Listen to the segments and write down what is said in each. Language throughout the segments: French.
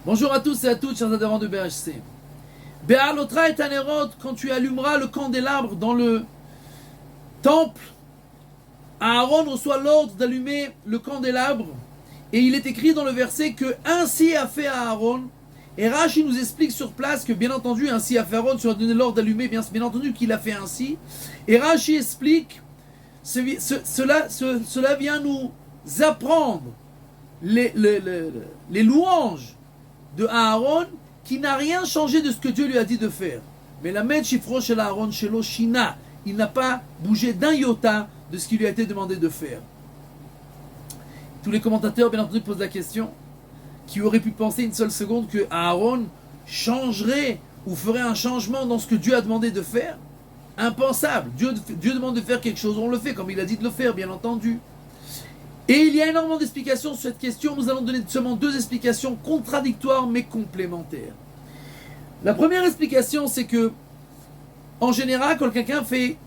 Bonjour à tous et à toutes, chers adhérents de BHC. Be'alotra et Tanerot, quand tu allumeras le candélabre dans le temple, Aaron reçoit l'ordre d'allumer le candélabre. Et il est écrit dans le verset que ainsi a fait Aaron. Et Rashi nous explique sur place que bien entendu, ainsi a fait Aaron, tu as donné l'ordre d'allumer, bien entendu qu'il a fait ainsi. Et Rashi explique, cela vient nous apprendre les louanges de Aaron, qui n'a rien changé de ce que Dieu lui a dit de faire. Mais la Med Shifro shel Aaron shelo Shina, il n'a pas bougé d'un iota de ce qui lui a été demandé de faire. Tous les commentateurs, bien entendu, posent la question, qui aurait pu penser une seule seconde que Aaron changerait ou ferait un changement dans ce que Dieu a demandé de faire? Impensable. Dieu demande de faire quelque chose, on le fait comme il a dit de le faire, bien entendu. Et il y a énormément d'explications sur cette question. Nous allons donner seulement deux explications contradictoires mais complémentaires. La première explication, c'est que, en général, quand quelqu'un fait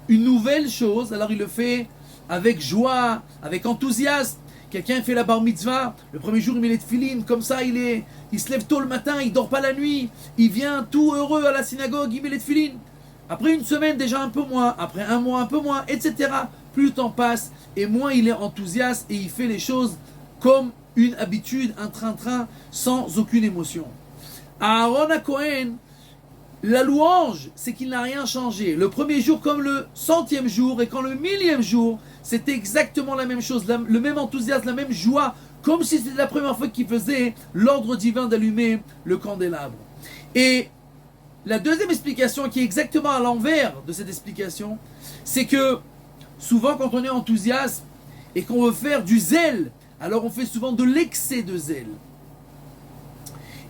une nouvelle chose, alors il le fait avec joie, avec enthousiasme. Quelqu'un fait la bar mitzvah, le premier jour il met les tefilines, comme ça il se lève tôt le matin, il dort pas la nuit, il vient tout heureux à la synagogue, il met les tefilines. Après une semaine déjà un peu moins, après un mois un peu moins, etc. Plus le temps passe et moins il est enthousiaste et il fait les choses comme une habitude, un train-train, sans aucune émotion. À Aaron à Cohen, la louange, c'est qu'il n'a rien changé. Le premier jour comme le 100e jour et quand le 1000e jour, c'était exactement la même chose, le même enthousiasme, la même joie, comme si c'était la première fois qu'il faisait l'ordre divin d'allumer le candélabre. Et la deuxième explication, qui est exactement à l'envers de cette explication, c'est que souvent quand on est enthousiaste et qu'on veut faire du zèle, alors on fait souvent de l'excès de zèle.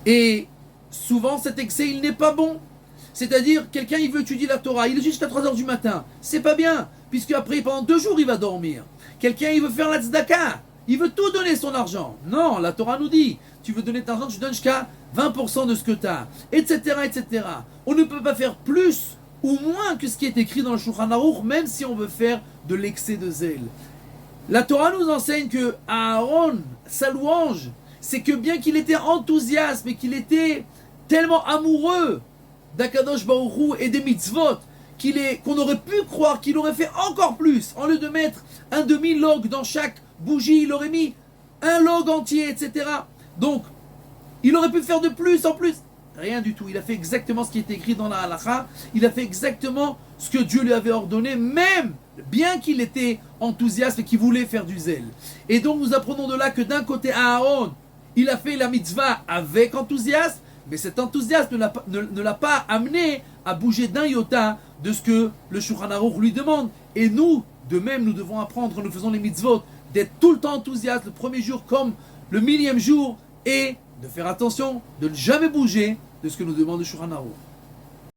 Et souvent cet excès, il n'est pas bon. C'est-à-dire, quelqu'un il veut étudier la Torah, il est jusqu'à 3h du matin. C'est pas bien, puisque après pendant 2 jours il va dormir. Quelqu'un il veut faire la tzedaka, il veut tout donner son argent. Non, la Torah nous dit, tu veux donner ton argent, tu donnes jusqu'à 20% de ce que tu as, etc., etc. On ne peut pas faire plus ou moins que ce qui est écrit dans le Shulchan Aruch, même si on veut faire de l'excès de zèle. La Torah nous enseigne que Aaron, sa louange, c'est que bien qu'il était enthousiaste et qu'il était tellement amoureux d'Akadosh Baruch Hu et des mitzvot, qu'on aurait pu croire qu'il aurait fait encore plus. En lieu de mettre un demi-log dans chaque bougie, il aurait mis un log entier, etc. Donc, il aurait pu faire de plus en plus. Rien du tout. Il a fait exactement ce qui est écrit dans la halakha. Il a fait exactement ce que Dieu lui avait ordonné, même bien qu'il était enthousiaste et qu'il voulait faire du zèle. Et donc, nous apprenons de là que d'un côté, Aaron, il a fait la mitzvah avec enthousiasme, mais cet enthousiasme ne l'a pas amené à bouger d'un iota de ce que le Shulchan Aruch lui demande. Et nous, de même, nous devons apprendre, quand nous faisons les mitzvot, d'être tout le temps enthousiaste, le premier jour comme le 1000e jour, et de faire attention, de ne jamais bouger de ce que nous demande le Shulchan Aruch.